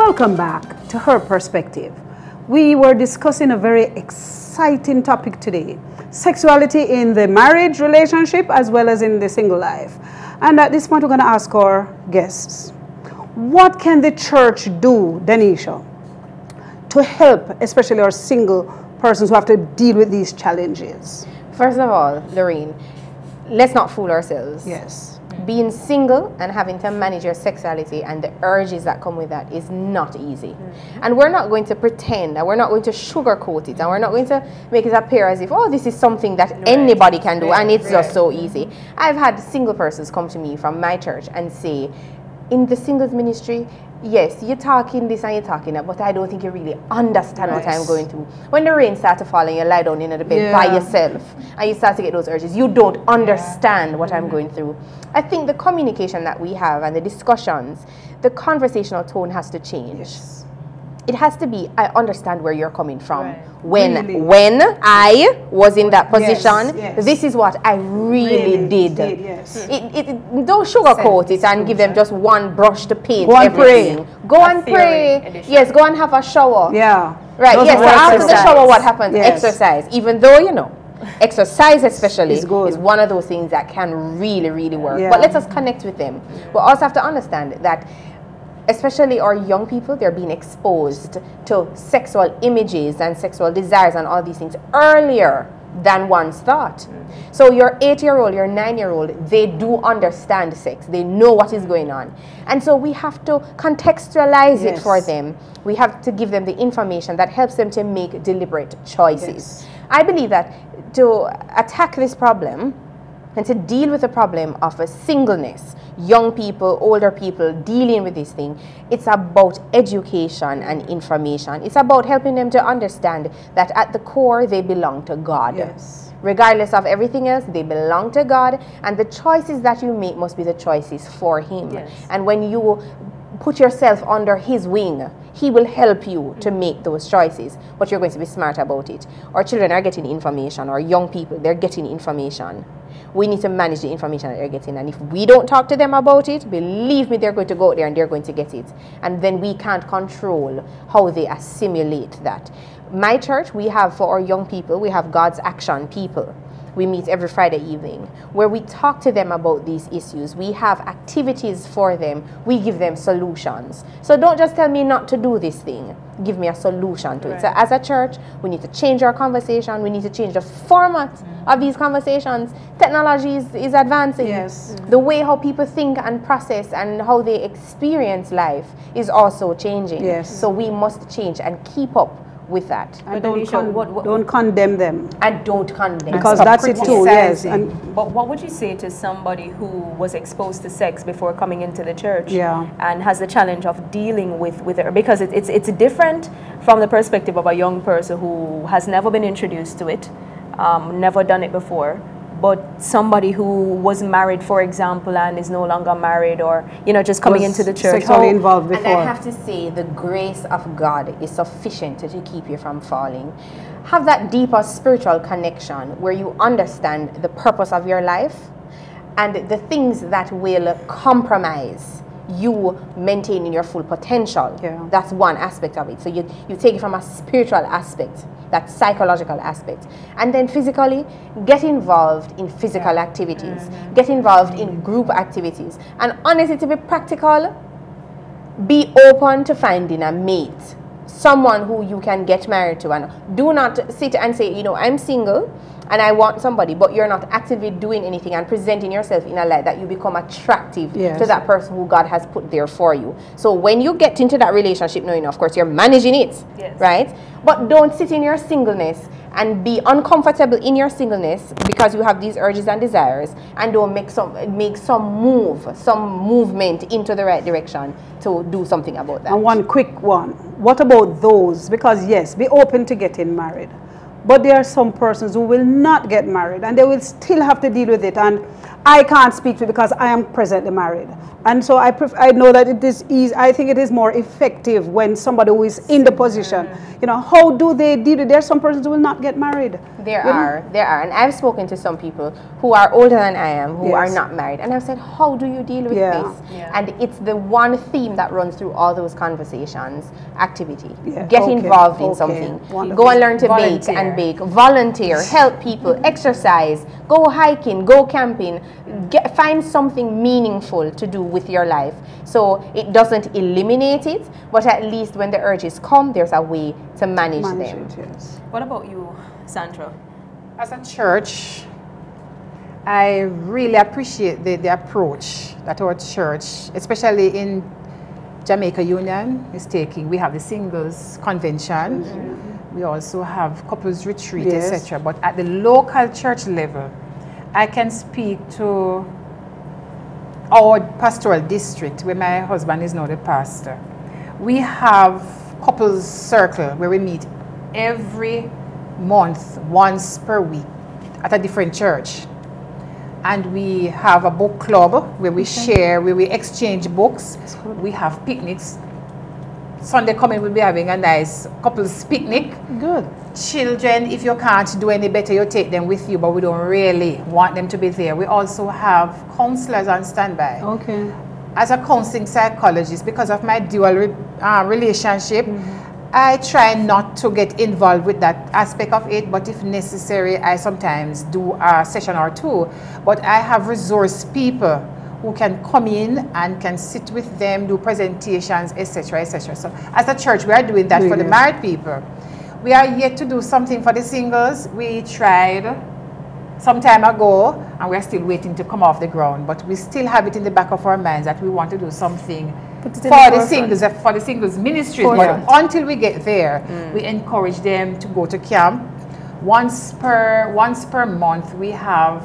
Welcome back to Her Perspective. We were discussing a very exciting topic today, sexuality in the marriage relationship as well as in the single life. And at this point, we're going to ask our guests, what can the church do, Denisha, to help especially our single persons who have to deal with these challenges? First of all, Lorraine, let's not fool ourselves. Yes. Being single and having to manage your sexuality and the urges that come with that is not easy. And we're not going to pretend, and we're not going to sugarcoat it, and we're not going to make it appear as if, oh, this is something that anybody can do, and it's just so easy. I've had single persons come to me from my church and say, in the singles ministry, yes, you're talking this and you're talking that, but I don't think you really understand what I'm going through. When the rain starts to fall and you lie down in the bed by yourself and you start to get those urges, you don't understand what I'm going through. I think the communication that we have and the discussions, the conversational tone has to change. Yes. It has to be, I understand where you're coming from. Right. When I was in that position, yes. This is what I really did. Yes. Don't sugarcoat it and give them just one brush to paint Go and everything. pray. Go and pray. Yes, go and have a shower. Yeah. Right, Those yes, so are after the exercise. shower, what happens? Yes. Exercise. Even though, you know, exercise especially It's good. is one of those things that can really, really work. Yeah. But let us connect with them. We also have to understand that especially our young people, they're being exposed to sexual images and sexual desires and all these things earlier than once thought. So your 8-year-old, your 9-year-old, they do understand sex. They know what is going on. And so we have to contextualize it for them. We have to give them the information that helps them to make deliberate choices. Yes. I believe that to attack this problem and to deal with the problem of a singleness, young people, older people dealing with this thing, it's about education and information. It's about helping them to understand that at the core they belong to God. Yes. Regardless of everything else, they belong to God, and the choices that you make must be the choices for Him. Yes. And when you put yourself under His wing, He will help you to make those choices, but you're going to be smart about it. Our children are getting information, or young people, they're getting information. We need to manage the information that they're getting, and if we don't talk to them about it, believe me, they're going to go out there and they're going to get it. And then we can't control how they assimilate that. My church, we have for our young people, we have God's Action people. We meet every Friday evening where we talk to them about these issues. We have activities for them. We give them solutions. So don't just tell me not to do this thing. Give me a solution to it. So as a church, we need to change our conversation. We need to change the format of these conversations. Technology is advancing. Yes. The way how people think and process and how they experience life is also changing. Yes. So we must change and keep up with that. And But Denisha, don't condemn them. And don't condemn. Because Stop that's it too, yes. criticizing. And But what would you say to somebody who was exposed to sex before coming into the church and has the challenge of dealing with it? Because it's different from the perspective of a young person who has never been introduced to it, never done it before. But somebody who was married, for example, and is no longer married, or just coming into the church. Sexually involved before. And I have to say, the grace of God is sufficient to keep you from falling. Have that deeper spiritual connection where you understand the purpose of your life and the things that will compromise you maintaining your full potential. Yeah. That's one aspect of it. So you take it from a spiritual aspect, that psychological aspect. And then physically, get involved in physical activities. Get involved in group activities. And honestly, to be practical, be open to finding a mate. Someone who you can get married to. And do not sit and say, I'm single and I want somebody, but you're not actively doing anything and presenting yourself in a light that you become attractive to that person who God has put there for you. So when you get into that relationship, knowing, of course, you're managing it, right? But don't sit in your singleness and be uncomfortable in your singleness because you have these urges and desires, and don't make some movement into the right direction to do something about that. And one quick one. What about those? Because yes, be open to getting married. But there are some persons who will not get married and they will still have to deal with it. And I can't speak to it because I am presently married. And so I know that it is easy. I think it is more effective when somebody who is in the position, you know, how do they deal with it? There are some persons who will not get married. There are. And I've spoken to some people who are older than I am, who are not married. And I've said, how do you deal with this? Yeah. And it's the one theme that runs through all those conversations: activity. Yeah. Get involved in something. Wonderful. Go and learn to bake and bake. Volunteer. Help people. Exercise. Go hiking. Go camping. Find something meaningful to do with your life. So it doesn't eliminate it, but at least when the urges come, there's a way to manage them. Yes. What about you, Sandra? As a church, I really appreciate the approach that our church, especially in Jamaica Union, is taking. We have the singles convention. We also have couples retreat, etc. But at the local church level, I can speak to our pastoral district, where my husband is now the pastor. We have couples circle where we meet every month, once per week, at a different church. And we have a book club where we share, where we exchange books. We have picnics. Sunday coming, we'll be having a nice couples picnic. Good. Children, if you can't do any better, you take them with you, but we don't really want them to be there. We also have counselors on standby. Okay. As a counseling psychologist, because of my dual relationship, I try not to get involved with that aspect of it, but if necessary, I sometimes do a session or two. But I have resource people who can come in and can sit with them, do presentations, etc., etc. So as a church, we are doing that for the married people. We are yet to do something for the singles. We tried some time ago, and we're still waiting to come off the ground, but we still have it in the back of our minds that we want to do something for the singles ministries. But until we get there, we encourage them to go to camp. Once per month, we have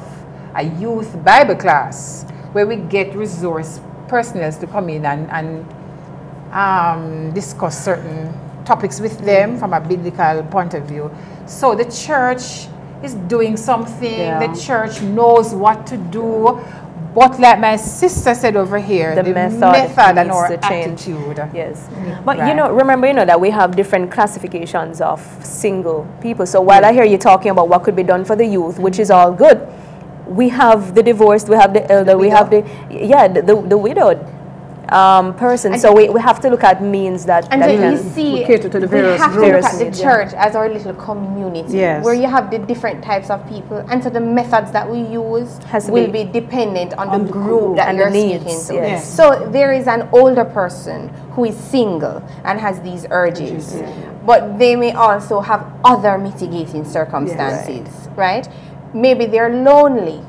a youth Bible class where we get resource personnel to come in and discuss certain topics with them from a biblical point of view. So the church is doing something. The church knows what to do. But like my sister said over here, the method and our attitude. Yes. But you know, remember, that we have different classifications of single people. So while I hear you talking about what could be done for the youth, which is all good, we have the divorced, we have the elder, we have the widowed person. So we have to look at means that you see, we have to look at the church as our little community, where you have the different types of people, and so the methods that we use will be dependent on the group that you're speaking to. So there is an older person who is single and has these urges, but they may also have other mitigating circumstances, right? Maybe they're lonely.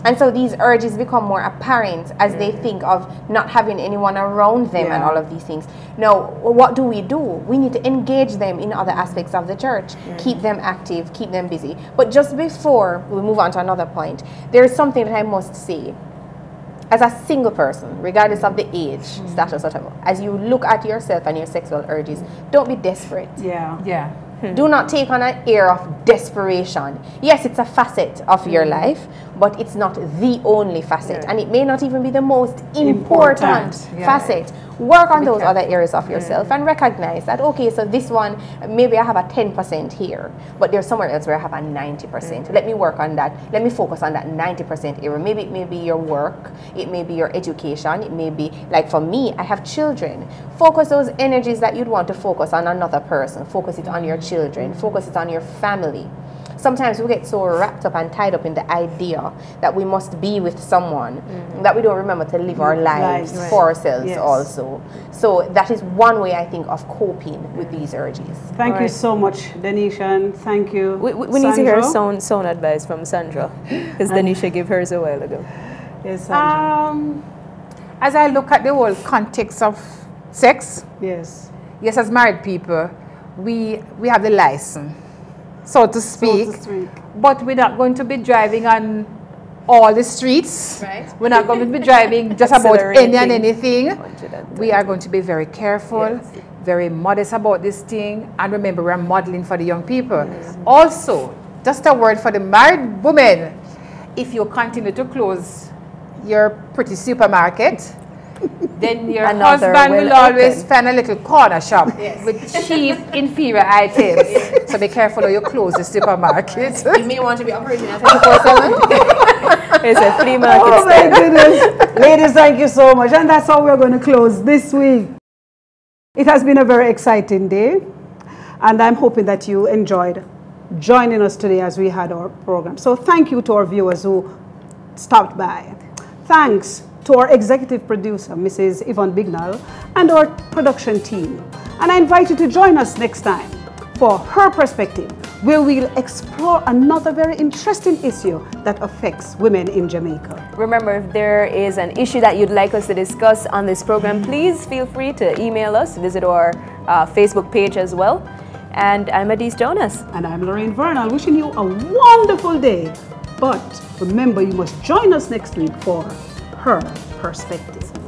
And so these urges become more apparent as they think of not having anyone around them and all of these things. Now, what do? We need to engage them in other aspects of the church, keep them active, keep them busy. But just before we move on to another point, there is something that I must say. As a single person, regardless of the age, status, whatever, as you look at yourself and your sexual urges, don't be desperate. Do not take on an air of desperation. Yes, it's a facet of your life, but it's not the only facet. And it may not even be the most important facet. Work on those other areas of yourself and recognize that, okay, so this one, maybe I have a 10% here, but there's somewhere else where I have a 90%. Let me work on that. Let me focus on that 90% area. Maybe it may be your work. It may be your education. It may be, like for me, I have children. Focus those energies that you'd want to focus on another person. Focus it on your children. Focus it on your family. Sometimes we get so wrapped up and tied up in the idea that we must be with someone that we don't remember to live our lives for ourselves also. So that is one way, I think, of coping with these urges. Thank you so much, Denisha, and thank you, We need to hear sound advice from Sandra, because Denisha gave hers a while ago. Yes, Sandra. As I look at the whole context of sex, yes, as married people, we have the license, so to speak, but we're not going to be driving on all the streets. Right. We're not going to be driving just about any and anything. We are going to be very careful, very modest about this thing, and remember, we're modeling for the young people. Also, just a word for the married women. if you continue to close your pretty supermarket, then your husband will always find a little corner shop with cheap, inferior items. So be careful how you close the supermarket. You may want to be operating at 24/7. It's a flea market. Oh my goodness. Ladies, thank you so much. And that's how we're going to close this week. It has been a very exciting day. And I'm hoping that you enjoyed joining us today as we had our program. So thank you to our viewers who stopped by. Thanks to our executive producer, Mrs. Yvonne Bignall, and our production team. And I invite you to join us next time for Her Perspective, where we'll explore another very interesting issue that affects women in Jamaica. Remember, if there is an issue that you'd like us to discuss on this program, please feel free to email us, visit our Facebook page as well. And I'm Adise Jonas. And I'm Lorraine Vernal, wishing you a wonderful day. But remember, you must join us next week for Her Perspective.